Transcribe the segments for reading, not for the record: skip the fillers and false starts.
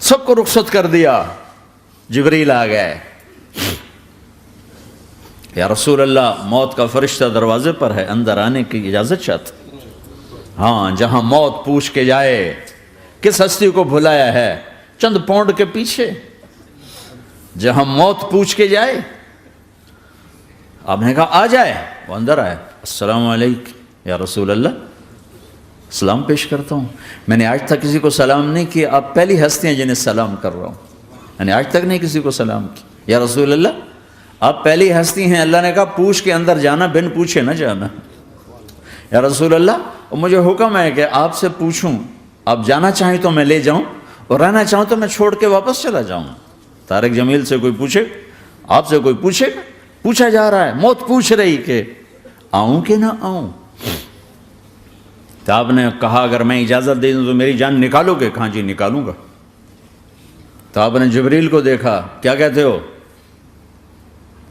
سب کو رخصت کر دیا. جبریل آ گئے. یا رسول اللہ موت کا فرشتہ دروازے پر ہے, اندر آنے کی اجازت چاہتا. ہاں, جہاں موت پوچھ کے جائے کس ہستی کو بھلایا ہے, چند پونڈ کے پیچھے, جہاں موت پوچھ کے جائے. آپ نے کہا آ جائے, وہ اندر آئے. السلام علیکم یا رسول اللہ, سلام پیش کرتا ہوں. میں نے آج تک کسی کو سلام نہیں کیا, آپ پہلی ہستی ہیں جنہیں سلام کر رہا ہوں. میں نے آج تک نہیں کسی کو سلام کیا. یا رسول اللہ آپ پہلی ہستی ہیں. اللہ نے کہا پوچھ کے اندر جانا, بن پوچھے نہ جانا. یا رسول اللہ مجھے حکم ہے کہ آپ سے پوچھوں, آپ جانا چاہیں تو میں لے جاؤں, اور رہنا چاہوں تو میں چھوڑ کے واپس چلا جاؤں. طارق جمیل سے کوئی پوچھے, آپ سے کوئی پوچھے, پوچھا جا رہا ہے, موت پوچھ رہی کہ آؤں کہ نہ آؤں. تو آپ نے کہا اگر میں اجازت دے دوں تو میری جان نکالو گے؟ کہاں جی نکالوں گا. تو آپ نے جبریل کو دیکھا, کیا کہتے ہو,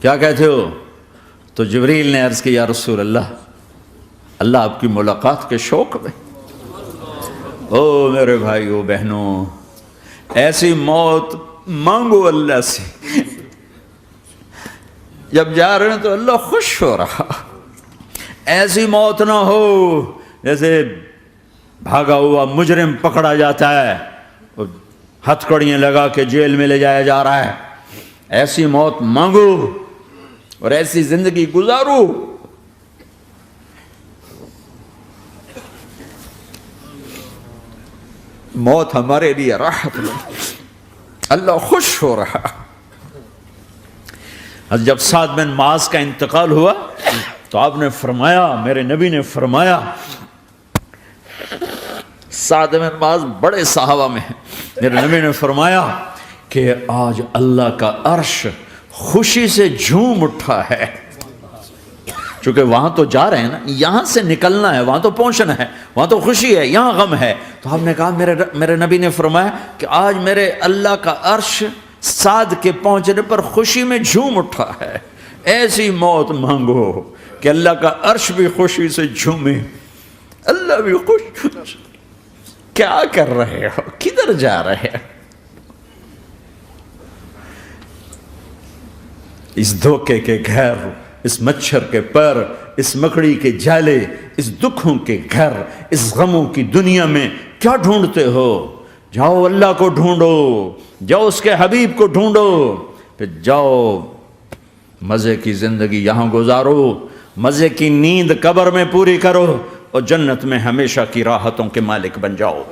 کیا کہتے ہو؟ تو جبریل نے عرض کی یا رسول اللہ, اللہ آپ کی ملاقات کے شوق میں. او میرے بھائیو بہنوں, ایسی موت مانگو اللہ سے. جب جا رہے ہیں تو اللہ خوش ہو رہا. ایسی موت نہ ہو جیسے بھاگا ہوا مجرم پکڑا جاتا ہے, ہتھکڑیاں لگا کے جیل میں لے جایا جا رہا ہے. ایسی موت مانگو اور ایسی زندگی گزارو. موت ہمارے لیے راحت ہے, اللہ خوش ہو رہا. جب سعد بن معاذ کا انتقال ہوا تو آپ نے فرمایا, میرے نبی نے فرمایا, سعد بن معاذ بڑے صحابہ میں ہیں, میرے نبی نے فرمایا کہ آج اللہ کا عرش خوشی سے جھوم اٹھا ہے. چونکہ وہاں تو جا رہے ہیں نا, یہاں سے نکلنا ہے, وہاں تو پہنچنا ہے, وہاں تو خوشی ہے, یہاں غم ہے. تو آپ نے کہا, میرے نبی نے فرمایا کہ آج میرے اللہ کا عرش سعد کے پہنچنے پر خوشی میں جھوم اٹھا ہے. ایسی موت مانگو کہ اللہ کا عرش بھی خوشی سے جھومے, اللہ بھی خوش. کیا کر رہے ہو, کدھر جا رہے ہو؟ اس دھوکے کے گھر, اس مچھر کے پر, اس مکڑی کے جالے, اس دکھوں کے گھر, اس غموں کی دنیا میں کیا ڈھونڈتے ہو؟ جاؤ اللہ کو ڈھونڈو, جاؤ اس کے حبیب کو ڈھونڈو, پھر جاؤ مزے کی زندگی یہاں گزارو, مزے کی نیند قبر میں پوری کرو, اور جنت میں ہمیشہ کی راحتوں کے مالک بن جاؤ.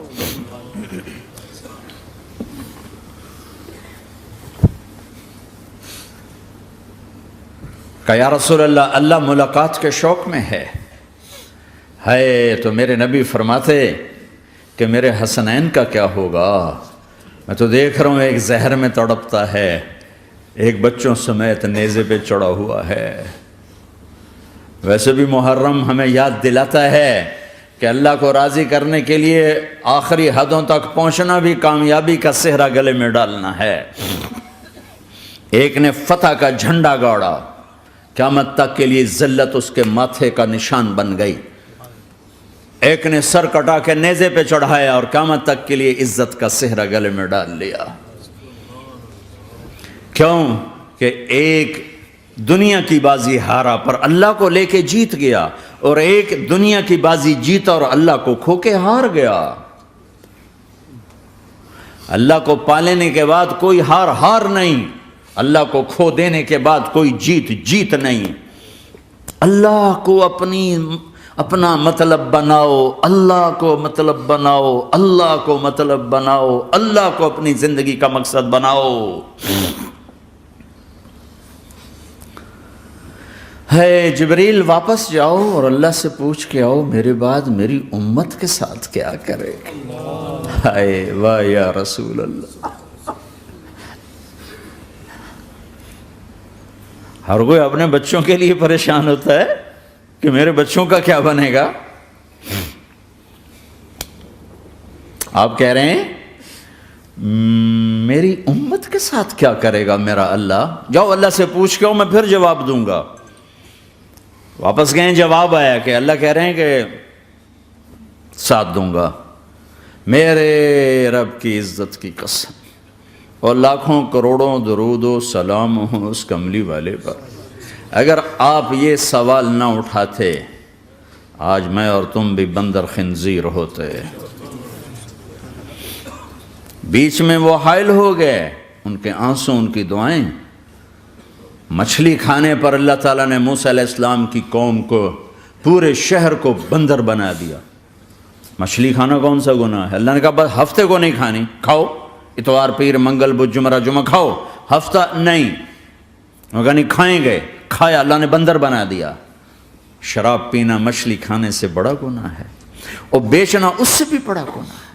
کہ یا رسول اللہ, اللہ ملاقات کے شوق میں ہے. تو میرے نبی فرماتے کہ میرے حسنین کا کیا ہوگا؟ میں تو دیکھ رہا ہوں ایک زہر میں تڑپتا ہے, ایک بچوں سمیت نیزے پہ چڑھا ہوا ہے. ویسے بھی محرم ہمیں یاد دلاتا ہے کہ اللہ کو راضی کرنے کے لیے آخری حدوں تک پہنچنا بھی کامیابی کا صحرا گلے میں ڈالنا ہے. ایک نے فتح کا جھنڈا گاڑا, قیامت تک کے لیے ذلت اس کے ماتھے کا نشان بن گئی. ایک نے سر کٹا کے نیزے پہ چڑھایا اور قیامت تک کے لیے عزت کا صحرا گلے میں ڈال لیا. کیوں کہ ایک دنیا کی بازی ہارا پر اللہ کو لے کے جیت گیا, اور ایک دنیا کی بازی جیتا اور اللہ کو کھو کے ہار گیا. اللہ کو پالینے کے بعد کوئی ہار نہیں, اللہ کو کھو دینے کے بعد کوئی جیت نہیں. اللہ کو اپنا مطلب بناؤ, اللہ کو مطلب بناؤ, اللہ کو مطلب بناؤ, اللہ کو اپنی زندگی کا مقصد بناؤ. جبریل واپس جاؤ اور اللہ سے پوچھ کے آؤ میرے بعد میری امت کے ساتھ کیا کرے گا. واہ یا رسول اللہ. ہر کوئی اپنے بچوں کے لیے پریشان ہوتا ہے کہ میرے بچوں کا کیا بنے گا. آپ کہہ رہے ہیں میری امت کے ساتھ کیا کرے گا میرا اللہ. جاؤ اللہ سے پوچھ کے آؤ, میں پھر جواب دوں گا. واپس گئے, جواب آیا کہ اللہ کہہ رہے ہیں کہ ساتھ دوں گا. میرے رب کی عزت کی قسم, اور لاکھوں کروڑوں درود و سلام ہوں اس کملی والے پر۔ اگر آپ یہ سوال نہ اٹھاتے آج میں اور تم بھی بندر خنزیر ہوتے۔ بیچ میں وہ حائل ہو گئے، ان کے آنسو، ان کی دعائیں۔ مچھلی کھانے پر اللہ تعالیٰ نے موسیٰ علیہ السلام کی قوم کو، پورے شہر کو بندر بنا دیا۔ مچھلی کھانا کون سا گناہ ہے؟ اللہ نے کہا بس ہفتے کو نہیں کھانی، کھاؤ، اتوار پیر منگل بدھ جمعہ جمعہ کھاؤ، ہفتہ نہیں۔ وہ کہا نہیں کھائیں گے، کھایا، اللہ نے بندر بنا دیا۔ شراب پینا مچھلی کھانے سے بڑا گناہ ہے، اور بیچنا اس سے بھی بڑا گناہ ہے،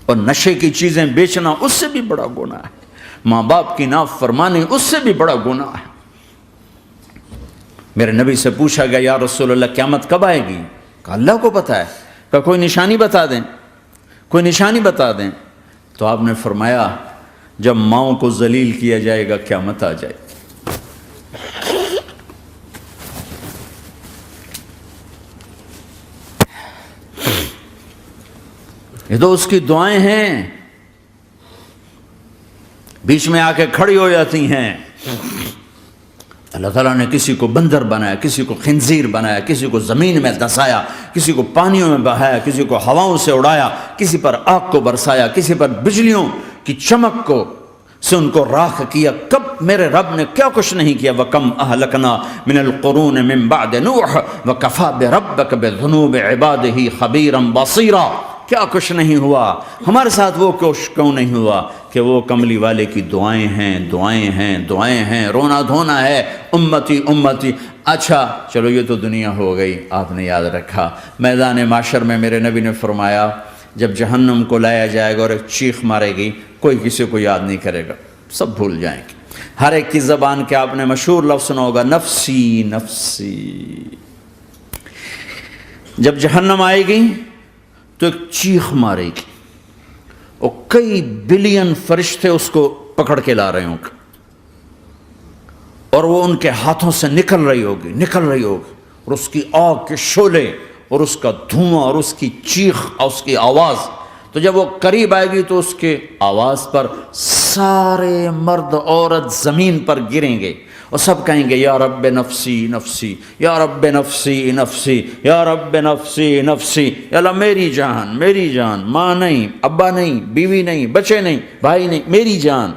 اور نشے کی چیزیں بیچنا اس سے بھی بڑا گناہ ہے، ماں باپ کی نافرمانی اس سے بھی بڑا گناہ ہے۔ میرے نبی سے پوچھا گیا یا رسول اللہ قیامت کب آئے گی؟ کہا اللہ کو پتہ ہے۔ کہا کوئی نشانی بتا دیں، کوئی نشانی بتا دیں۔ تو آپ نے فرمایا جب ماؤں کو ذلیل کیا جائے گا قیامت آ جائے گی۔ یہ تو اس کی دعائیں ہیں، بیچ میں آ کے کھڑی ہو جاتی ہیں۔ اللہ تعالیٰ نے کسی کو بندر بنایا، کسی کو خنزیر بنایا، کسی کو زمین میں دھسایا، کسی کو پانیوں میں بہایا، کسی کو ہواؤں سے اڑایا، کسی پر آگ کو برسایا، کسی پر بجلیوں کی چمک کو سے ان کو راکھ کیا۔ کب میرے رب نے کیا کچھ نہیں کیا۔ وَكَمْ أَهْلَكْنَا مِنَ الْقُرُونِ مِنْ بَعْدِ نُوحٍ وَكَفَى بِرَبِّكَ بِذُنُوبِ عِبَادِهِ خَبِيرًا بَصِيرًا۔ کیا کچھ نہیں ہوا ہمارے ساتھ، وہ کچھ کیوں نہیں ہوا کہ وہ کملی والے کی دعائیں ہیں، دعائیں ہیں، دعائیں ہیں، رونا دھونا ہے، امتی امتی۔ اچھا چلو یہ تو دنیا ہو گئی، آپ نے یاد رکھا میدان معاشر میں میرے نبی نے فرمایا جب جہنم کو لایا جائے گا اور ایک چیخ مارے گی، کوئی کسی کو یاد نہیں کرے گا، سب بھول جائیں گے۔ ہر ایک کی زبان کے آپ نے مشہور لفظ سنا ہوگا نفسی نفسی۔ جب جہنم آئے گی تو ایک چیخ مارے گی، اور کئی بلین فرشتے اس کو پکڑ کے لا رہے ہوں گے، اور وہ ان کے ہاتھوں سے نکل رہی ہوگی، اور اس کی آگ کے شعلے اور اس کا دھواں اور اس کی چیخ اور اس کی آواز۔ تو جب وہ قریب آئے گی تو اس کے آواز پر سارے مرد عورت زمین پر گریں گے، اور سب کہیں گے یا رب نفسی نفسی، یا رب نفسی نفسی، یا رب نفسی نفسی۔ یا اللہ میری جان، میری جان، ماں نہیں، ابا نہیں، بیوی نہیں، بچے نہیں، بھائی نہیں، میری جان۔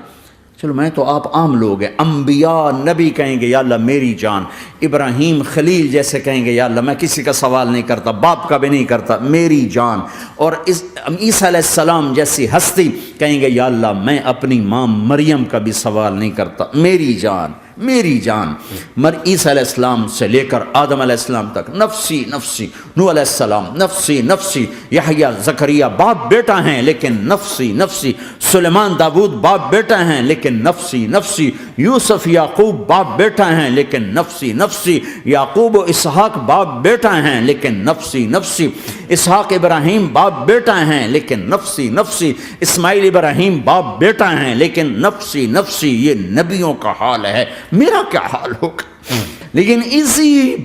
چلو میں تو آپ عام لوگ ہیں، انبیاء نبی کہیں گے یا اللہ میری جان، ابراہیم خلیل جیسے کہیں گے یا اللہ میں کسی کا سوال نہیں کرتا، باپ کا بھی نہیں کرتا، میری جان۔ اور عیسیٰ علیہ السلام جیسی ہستی کہیں گے یا اللہ میں اپنی ماں مریم کا بھی سوال نہیں کرتا، میری جان، میری جان۔ عیسیٰ علیہ السلام سے لے کر آدم علیہ السلام تک نفسی نفسی، نوح علیہ السلام نفسی نفسی، یحییٰ زکریا باپ بیٹا ہیں لیکن نفسی نفسی، سلیمان داؤد باپ بیٹا ہیں لیکن نفسی نفسی، یوسف یعقوب باپ بیٹا ہیں لیکن نفسی نفسی، یعقوب و اسحاق باپ بیٹا ہیں لیکن نفسی نفسی، اسحاق ابراہیم باپ بیٹا ہیں لیکن نفسی نفسی، اسماعیل ابراہیم باپ بیٹا ہیں لیکن نفسی نفسی۔ یہ نبیوں کا حال ہے، میرا کیا حال ہوگا؟ لیکن اسی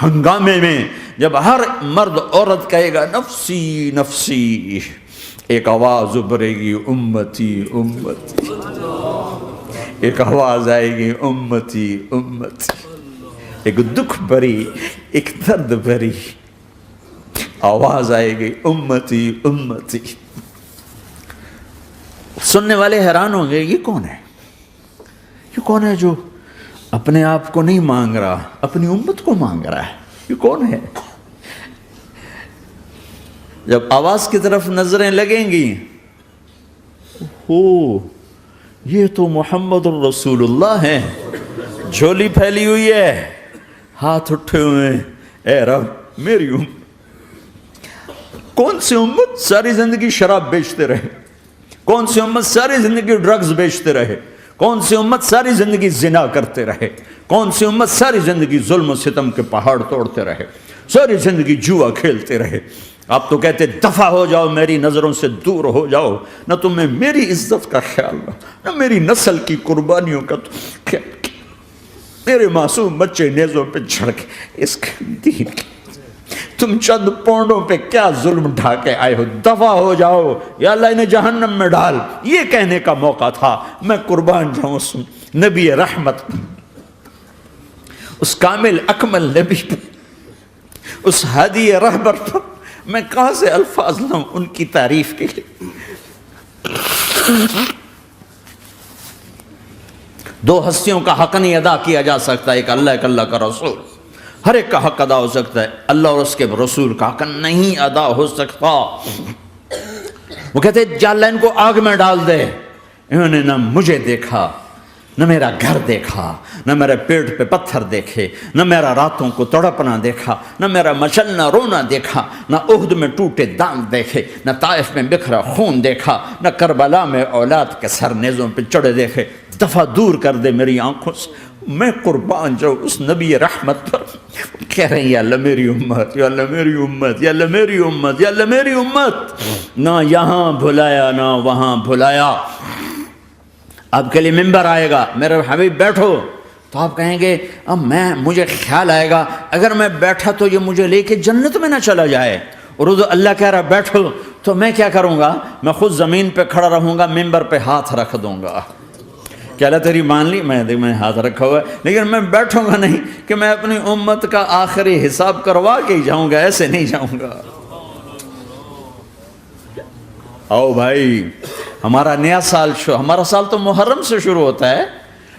ہنگامے میں جب ہر مرد عورت کہے گا نفسی نفسی، ایک آواز ابھرے گی امتی امتی، ایک آواز آئے گی امتی امتی، ایک دکھ بھری، ایک درد بھری آواز آئے گی امتی امتی۔ سننے والے حیران ہوں گے یہ کون ہے، یہ کون ہے جو اپنے آپ کو نہیں مانگ رہا، اپنی امت کو مانگ رہا ہے، یہ کون ہے؟ جب آواز کی طرف نظریں لگیں گی، ہو یہ تو محمد الرسول اللہ ہے، جھولی پھیلی ہوئی ہے، ہاتھ اٹھے ہوئے ہیں، اے رب میری امت۔ کون سی امت ساری زندگی شراب بیچتے رہے؟ کون سی امت ساری زندگی ڈرگز بیچتے رہے؟ کون سی امت ساری زندگی زنا کرتے رہے؟ کون سی امت ساری زندگی ظلم و ستم کے پہاڑ توڑتے رہے؟ ساری زندگی جوا کھیلتے رہے؟ آپ تو کہتے دفع ہو جاؤ، میری نظروں سے دور ہو جاؤ، نہ تمہیں میری عزت کا خیال نہ میری نسل کی قربانیوں کا خیال، میرے معصوم بچے نیزوں پہ چڑھ کے اس کے دین کی تم چند پونڈوں پہ کیا ظلم ڈھا کے آئے ہو، دفع ہو جاؤ، یا اللہ انہیں جہنم میں ڈال، یہ کہنے کا موقع تھا۔ میں قربان جاؤں اس نبی رحمت، اس کامل اکمل نبی پر، اس ہادی رہبر پر میں کہاں سے الفاظ لوں ان کی تعریف کے لیے۔ دو ہستیوں کا حق نہیں ادا کیا جا سکتا، ایک اللہ، ایک اللہ کا رسول۔ ہر ایک کا حق ادا ہو سکتا ہے، اللہ اور اس کے رسول کا حق نہیں ادا ہو سکتا۔ وہ کہتے ہیں یا اللہ ان کو آگ میں ڈال دے، انہوں نے نہ مجھے دیکھا، نہ میرا گھر دیکھا، نہ میرے پیٹ پہ پتھر دیکھے، نہ میرا راتوں کو تڑپنا دیکھا، نہ میرا مچلنا رونا دیکھا، نہ احد میں ٹوٹے دانت دیکھے، نہ طائف میں بکھرا خون دیکھا، نہ کربلا میں اولاد کے سر نیزوں پہ چڑھے دیکھے۔ دفعہ دور کر دے میری آنکھوں سے، میں قربان جاؤں اس نبی رحمت پر۔ کہہ رہے ہیں یا اللہ میری امت، یا اللہ میری امت، یا اللہ میری امت، یا اللہ میری امت، نہ یہاں بھلایا نہ وہاں بھلایا۔ آپ کے لیے ممبر آئے گا، میرے حبیب بیٹھو، تو آپ کہیں گے اب مجھے خیال آئے گا اگر میں بیٹھا تو یہ مجھے لے کے جنت میں نہ چلا جائے، اور اللہ کہہ رہا بیٹھو تو میں کیا کروں گا؟ میں خود زمین پہ کھڑا رہوں گا، ممبر پہ ہاتھ رکھ دوں گا کہ اللہ تیری مان لی، میں ہاتھ رکھا ہوا ہے، لیکن میں بیٹھوں گا نہیں کہ میں اپنی امت کا آخری حساب کروا کے ہی جاؤں گا، ایسے نہیں جاؤں گا۔ آؤ بھائی، ہمارا نیا سال ہمارا سال تو محرم سے شروع ہوتا ہے،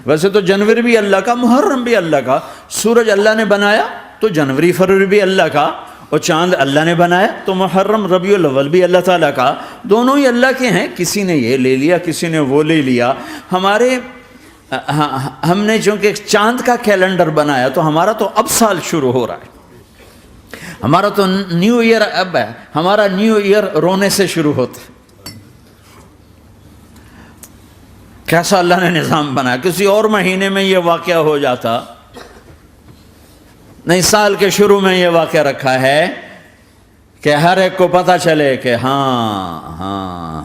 ویسے تو جنوری بھی اللہ کا، محرم بھی اللہ کا، سورج اللہ نے بنایا تو جنوری فروری بھی اللہ کا، اور چاند اللہ نے بنایا تو محرم ربیع الاول بھی اللہ تعالیٰ کا، دونوں ہی اللہ کے ہیں۔ کسی نے یہ لے لیا، کسی نے وہ لے لیا۔ ہم نے چونکہ چاند کا کیلنڈر بنایا تو ہمارا تو اب سال شروع ہو رہا ہے، ہمارا تو نیو ایئر اب ہے، ہمارا نیو ایئر رونے سے شروع ہوتا ہے۔ کیسا اللہ نے نظام بنایا، کسی اور مہینے میں یہ واقعہ ہو جاتا، نہیں سال کے شروع میں یہ واقعہ رکھا ہے کہ ہر ایک کو پتہ چلے کہ ہاں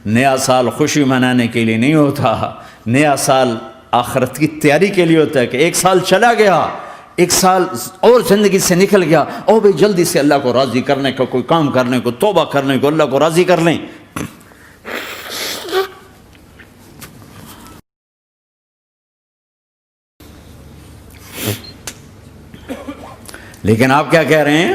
نیا سال خوشی منانے کے لیے نہیں ہوتا، نیا سال آخرت کی تیاری کے لیے ہوتا ہے کہ ایک سال چلا گیا، ایک سال اور زندگی سے نکل گیا، اور بھی جلدی سے اللہ کو راضی کرنے کا کوئی کام کرنے کو، توبہ کرنے کو، اللہ کو راضی کر لیں۔ لیکن آپ کیا کہہ رہے ہیں؟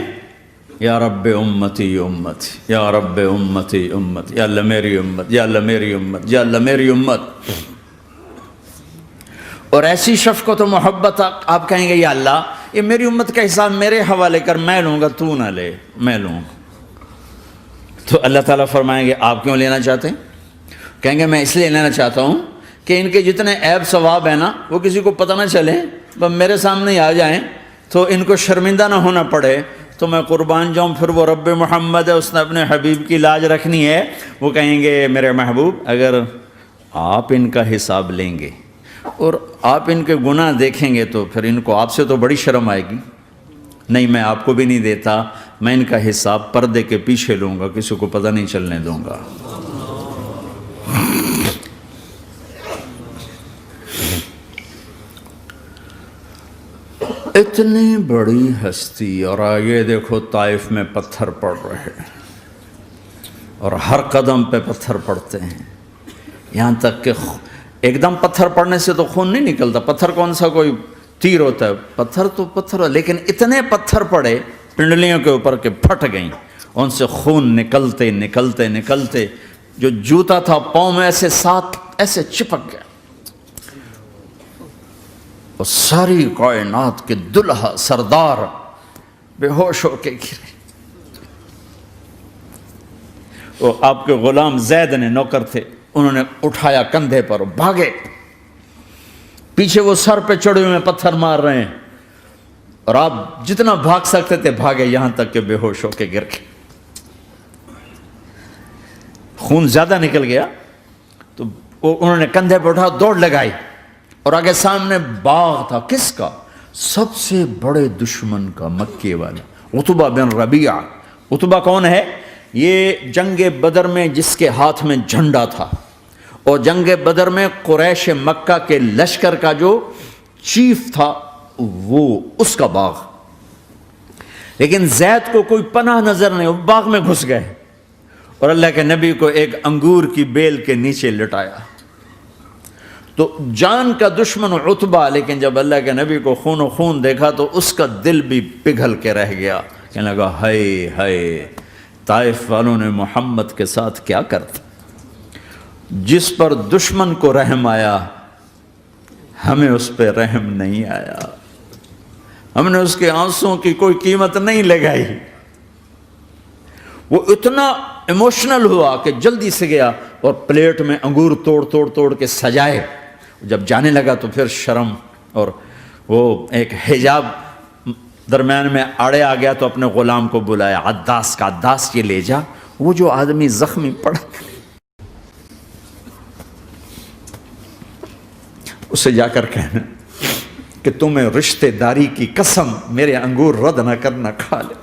یا رب امتی امت، یا رب امتی امت، یا اللہ میری امت، یا اللہ میری امت، یا اللہ میری امت۔ اور ایسی شفقت و محبت آپ کہیں گے یا اللہ یہ میری امت کا حساب میرے حوالے کر، میں لوں گا، تو نہ لے، میں لوں گا۔ تو اللہ تعالیٰ فرمائیں گے آپ کیوں لینا چاہتے ہیں؟ کہیں گے میں اس لیے لینا چاہتا ہوں کہ ان کے جتنے عیب ثواب ہیں نا وہ کسی کو پتہ نہ چلے، بس میرے سامنے ہی آ جائیں تو ان کو شرمندہ نہ ہونا پڑے، تو میں قربان جاؤں۔ پھر وہ رب محمد ہے، اس نے اپنے حبیب کی لاج رکھنی ہے، وہ کہیں گے میرے محبوب اگر آپ ان کا حساب لیں گے اور آپ ان کے گناہ دیکھیں گے تو پھر ان کو آپ سے تو بڑی شرم آئے گی، نہیں میں آپ کو بھی نہیں دیتا، میں ان کا حساب پردے کے پیچھے لوں گا، کسی کو پتہ نہیں چلنے دوں گا۔ اتنی بڑی ہستی، اور آگے دیکھو طائف میں پتھر پڑ رہے ہیں، اور ہر قدم پہ پتھر پڑتے ہیں، یہاں تک کہ ایک دم پتھر پڑنے سے تو خون نہیں نکلتا، پتھر کون سا کوئی تیر ہوتا ہے، پتھر تو پتھر، لیکن اتنے پتھر پڑے پنڈلیوں کے اوپر کہ پھٹ گئیں، ان سے خون نکلتے نکلتے نکلتے جو جوتا تھا پاؤں میں ایسے ساتھ ایسے چپک گیا، اور ساری کائنات کے دلہا سردار بے ہوش ہو کے گرے۔ وہ آپ کے غلام زید نے نوکر تھے، انہوں نے اٹھایا کندھے پر، بھاگے، پیچھے وہ سر پہ چڑھے ہوئے پتھر مار رہے ہیں، اور آپ جتنا بھاگ سکتے تھے بھاگے، یہاں تک کہ بے ہوش ہو کے گر گئے۔ خون زیادہ نکل گیا تو انہوں نے کندھے پہ اٹھا، دوڑ لگائی، اور آگے سامنے باغ تھا، کس کا؟ سب سے بڑے دشمن کا، مکے والا عتبہ بن ربیعہ۔ عتبہ کون ہے؟ یہ جنگ بدر میں جس کے ہاتھ میں جھنڈا تھا، اور جنگ بدر میں قریش مکہ کے لشکر کا جو چیف تھا وہ، اس کا باغ۔ لیکن زید کو کوئی پناہ نظر نہیں، وہ باغ میں گھس گئے اور اللہ کے نبی کو ایک انگور کی بیل کے نیچے لٹایا۔ تو جان کا دشمن عتبہ، لیکن جب اللہ کے نبی کو خون و خون دیکھا تو اس کا دل بھی پگھل کے رہ گیا، کہنے لگا ہائے ہائے، طائف والوں نے محمد کے ساتھ کیا کرتا۔ جس پر دشمن کو رحم آیا ہمیں اس پہ رحم نہیں آیا، ہم نے اس کے آنسوں کی کوئی قیمت نہیں لگائی۔ وہ اتنا ایموشنل ہوا کہ جلدی سے گیا اور پلیٹ میں انگور توڑ کے سجائے۔ جب جانے لگا تو پھر شرم اور وہ ایک حجاب درمیان میں آڑے آ گیا تو اپنے غلام کو بلایا، عداس کا، عداس یہ لے جا وہ جو آدمی زخمی پڑا، اسے جا کر کہنا کہ تمہیں رشتہ داری کی قسم میرے انگور رد نہ کرنا، کھا لے۔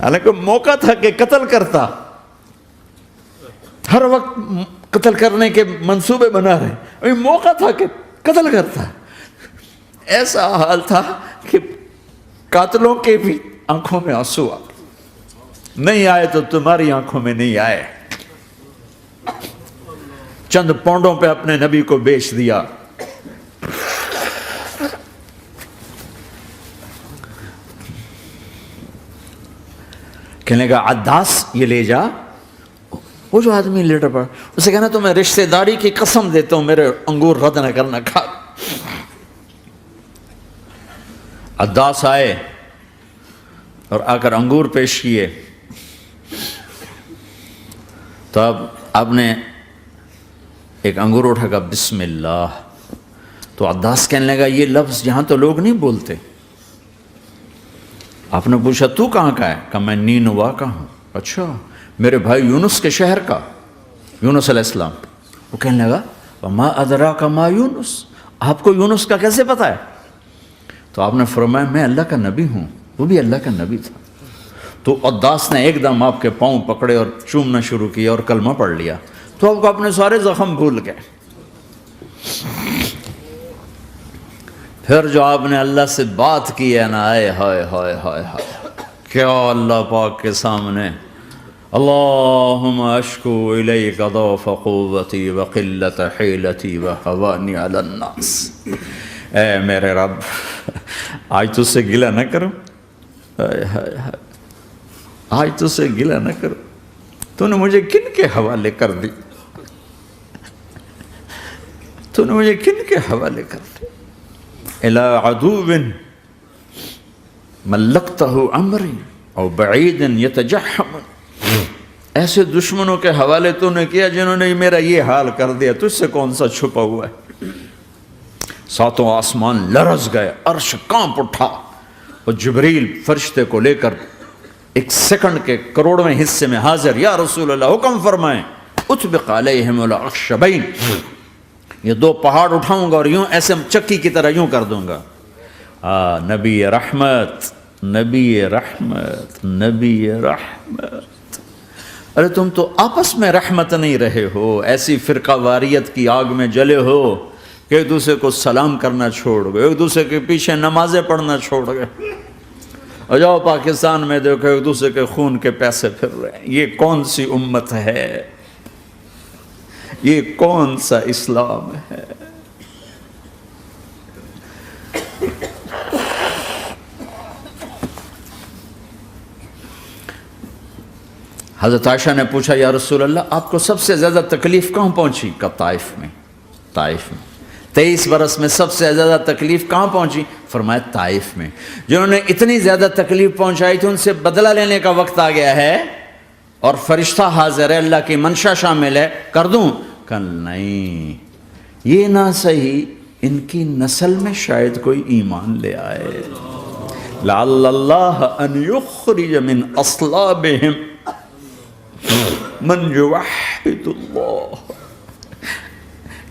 حالانکہ موقع تھا کہ قتل کرتا، ہر وقت قتل کرنے کے منصوبے بنا رہے، ابھی موقع تھا کہ قتل کرتا۔ ایسا حال تھا کہ قاتلوں کے بھی آنکھوں میں آنسو آ نہیں آئے تو تمہاری آنکھوں میں نہیں آئے۔ چند پونڈوں پہ اپنے نبی کو بیچ دیا۔ کہنے کا عداس یہ لے جا، وہ جو آدمی لیٹر پڑا، اسے کہنا تو میں رشتہ داری کی قسم دیتا ہوں میرے انگور رد نہ کرنا، کھا۔ عداس آئے اور آ کر انگور پیش کیے تو اب آپ نے ایک انگور اٹھا کر بسم اللہ، تو عداس کہنے لگا یہ لفظ یہاں تو لوگ نہیں بولتے۔ آپ نے پوچھا تو کہاں کا ہے؟ کہا میں نینوا کا ہوں۔ اچھا، میرے بھائی یونس کے شہر کا، یونس علیہ السلام۔ وہ کہنے لگا وما ادراک ما یونس، آپ کو یونس کا کیسے پتا ہے؟ تو آپ نے فرمایا میں اللہ کا نبی ہوں، وہ بھی اللہ کا نبی تھا۔ تو عداس نے ایک دم آپ کے پاؤں پکڑے اور چومنا شروع کیا اور کلمہ پڑھ لیا، تو آپ کو اپنے سارے زخم بھول گئے۔ پھر جو آپ نے اللہ سے بات کی ہے نا، آئے ہائے ہائے ہائے ہائے، کیا اللہ پاک کے سامنے اللہم اشکو الیک ضعف قوتی وقلت حیلتی وہوانی علی الناس، اے میرے رب آج تجھ سے گلہ نہ کروں، آج تجھ سے گلہ نہ کروں، تو نے مجھے کن کے حوالے کر دی، تو نے مجھے کن کے حوالے کر دی، الی عدو ملکتہ امری او بعید یتجحم، ایسے دشمنوں کے حوالے تو نے کیا جنہوں نے میرا یہ حال کر دیا، تجھ سے کون سا چھپا ہوا ہے۔ ساتوں آسمان لرز گئے، عرش کانپ اٹھا، اور جبریل فرشتے کو لے کر ایک سیکنڈ کے کروڑویں حصے میں حاضر، یا رسول اللہ حکم فرمائیں اطبق علیہم الاخشبین، یہ دو پہاڑ اٹھاؤں گا اور یوں ایسے چکی کی طرح یوں کر دوں گا۔ نبی رحمت، نبی رحمت، نبی رحمت۔ ارے تم تو آپس میں رحمت نہیں رہے ہو، ایسی فرقہ واریت کی آگ میں جلے ہو کہ ایک دوسرے کو سلام کرنا چھوڑ گئے، ایک دوسرے کے پیچھے نمازیں پڑھنا چھوڑ گئے، اور جاؤ پاکستان میں دیکھو ایک دوسرے کے خون کے پیسے پھر رہے ہیں۔ یہ کون سی امت ہے؟ یہ کون سا اسلام ہے؟ حضرت عائشہ نے پوچھا یا رسول اللہ آپ کو سب سے زیادہ تکلیف کہاں پہنچی؟ کہا طائف میں، طائف میں۔ 23 برس میں سب سے زیادہ تکلیف کہاں پہنچی؟ فرمایا طائف میں۔ جنہوں نے اتنی زیادہ تکلیف پہنچائی تھی ان سے بدلہ لینے کا وقت آ گیا ہے، اور فرشتہ حاضر ہے، اللہ کی منشا شامل ہے، کر دوں؟ کہ نہیں، یہ نہ صحیح، ان کی نسل میں شاید کوئی ایمان لے آئے، لعل اللہ ان یخرج من اصلابہم من یوحد اللہ،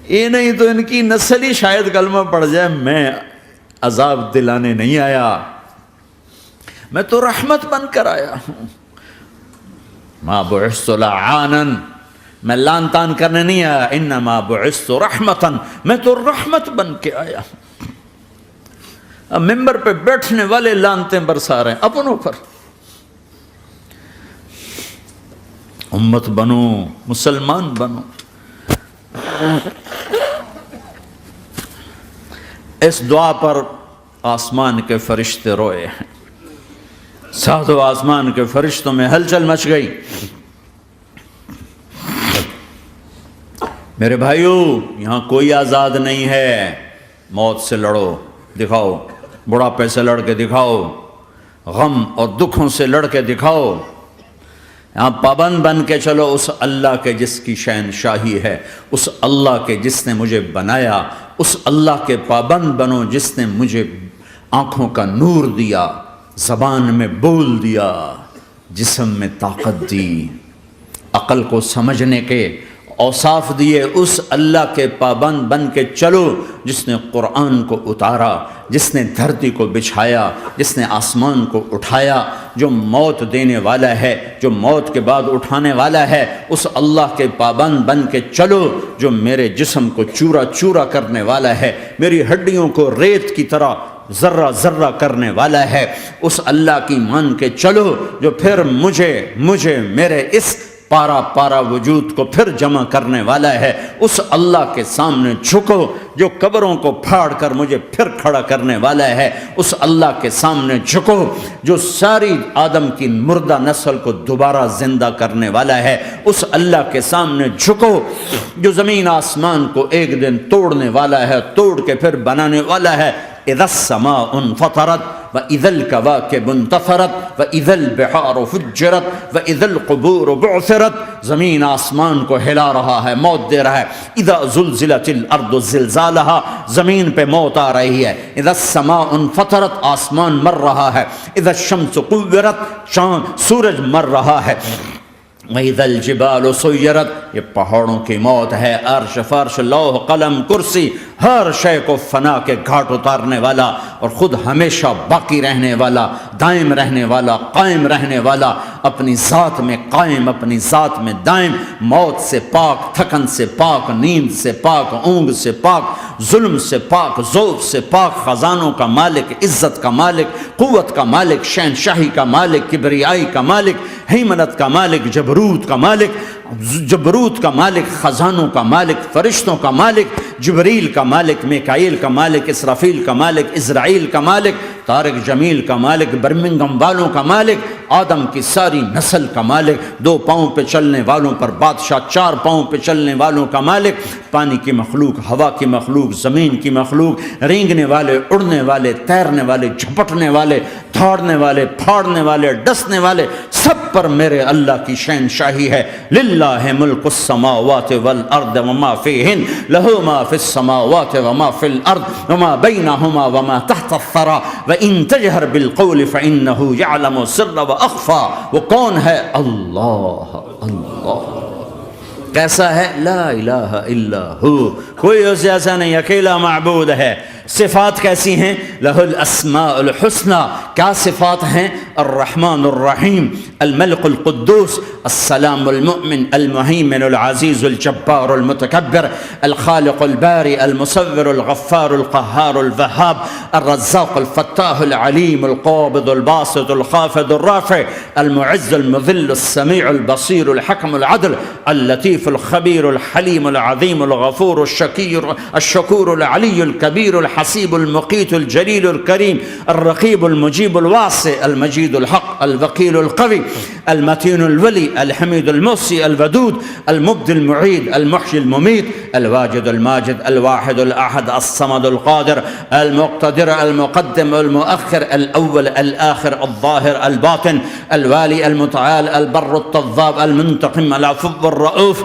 یہ نہیں تو ان کی نسل ہی شاید کلمہ پڑھ جائے۔ میں عذاب دلانے نہیں آیا، میں تو رحمت بن کر آیا ہوں۔ ما بعثت لعانا، میں لان تان کرنے نہیں آیا، انما بعثت رحمتا، میں تو رحمت بن کے آیا ہوں۔ اب ممبر پہ بیٹھنے والے لانتیں برسا رہے ہیں اپنوں پر. امت بنو، مسلمان بنو. اس دعا پر آسمان کے فرشتے روئے ہیں. ساتوں آسمان کے فرشتوں میں ہلچل مچ گئی. میرے بھائیو، یہاں کوئی آزاد نہیں ہے. موت سے لڑو، دکھاؤ. بڑھاپے سے لڑ کے دکھاؤ. غم اور دکھوں سے لڑ کے دکھاؤ. یہاں پابند بن کے چلو اس اللہ کے جس کی شہنشاہی ہے، اس اللہ کے جس نے مجھے بنایا. اس اللہ کے پابند بنو جس نے مجھے آنکھوں کا نور دیا، زبان میں بول دیا، جسم میں طاقت دی، عقل کو سمجھنے کے اوصاف دیے. اس اللہ کے پابند بن کے چلو جس نے قرآن کو اتارا، جس نے دھرتی کو بچھایا، جس نے آسمان کو اٹھایا، جو موت دینے والا ہے، جو موت کے بعد اٹھانے والا ہے. اس اللہ کے پابند بن کے چلو جو میرے جسم کو چورا چورا کرنے والا ہے، میری ہڈیوں کو ریت کی طرح ذرہ ذرہ کرنے والا ہے. اس اللہ کی مان کے چلو جو پھر مجھے میرے اس پارا پارا وجود کو پھر جمع کرنے والا ہے. اس اللہ کے سامنے جھکو جو قبروں کو پھاڑ کر مجھے پھر کھڑا کرنے والا ہے. اس اللہ کے سامنے جھکو جو ساری آدم کی مردہ نسل کو دوبارہ زندہ کرنے والا ہے. اس اللہ کے سامنے جھکو جو زمین آسمان کو ایک دن توڑنے والا ہے، توڑ کے پھر بنانے والا ہے. اذا السماء انفطرت واذا الكواكب انتثرت واذا البحار فجرت واذا القبور بعثرت. زمین آسمان کو ہلا رہا ہے، موت دے رہا ہے. اذا زلزلت الارض زلزالها، زمین پہ موت آ رہی ہے. اذا السماء انفطرت، آسمان مر رہا ہے. اذا الشمس قورت، سورج مر رہا ہے. وَإِذَا الْجِبَالُ سُيِّرَتْ، یہ پہاڑوں کی موت ہے. عرش فرش لوح قلم کرسی ہر شے کو فنا کے گھاٹ اتارنے والا اور خود ہمیشہ باقی رہنے والا، دائم رہنے والا، قائم رہنے والا، اپنی ذات میں قائم، اپنی ذات میں دائم، موت سے پاک، تھکن سے پاک، نیند سے پاک، اونگ سے پاک، ظلم سے پاک، ذوق سے پاک، خزانوں کا مالک، عزت کا مالک، قوت کا مالک، شہنشاہی کا مالک، کبریائی کا مالک، ہیمنت کا مالک، جبروت کا مالک، خزانوں کا مالک، فرشتوں کا مالک، جبریل کا مالک، میکائیل کا مالک، اسرافیل کا مالک، اسرائیل کا مالک، طارق جمیل کا مالک، برمنگم والوں کا مالک، آدم کی ساری نسل کا مالک، 2 پاؤں پہ چلنے والوں پر بادشاہ، 4 پاؤں پہ چلنے والوں کا مالک، پانی کی مخلوق، ہوا کی مخلوق، زمین کی مخلوق، رینگنے والے، اڑنے والے، تیرنے والے، جھپٹنے والے، دھاڑنے والے، پھاڑنے والے، ڈسنے والے، سب پر میرے اللہ کی شہنشاہی ہے. للہ ملک السماوات والارض وما فیہن، لہ ما فی السماوات وما فی الارض وما بینہما وما تحت الثری وان تجہر بالقول فانہ یعلم السر واخفی. وہ کون ہے؟ اللہ. اللہ کیسا ہے؟ لا الہ الا ہو، کوئی اس جیسا نہیں، اکیلا معبود ہے. صفات کیسی ہیں؟ لہ الاسماء الحسنى. کیا صفات ہیں؟ الرحمن الرحیم، الملک القدوس، السلام المؤمن، المہیمن العزیز الجبار المتکبر، الخالق الباری المصور الغفار القہار الوہاب، الرزاق الفتاح العلیم القابض الباسط الخافض الرافع، المعز المذل السمیع البصیر الحکم العدل، اللطیف الخبیر الحلیم العظیم الغفور الشکور العلی الکبیر الحسیب المقیت الجلیل الکریم، الرقیب المجیب الواسع، المجید الحق، الوکیل القوی، المتین الولی، الحمید المحصی، الودود، المبدی المعید، المحیی الممیت، الواجد الماجد، الواحد الاحد، الصمد القادر، المقتدر، المقدم، المؤخر، الاول، الاخر، الظاہر، الباطن، الوالی، المتعال، البر التواب، المنتقم، العفو الرؤوف،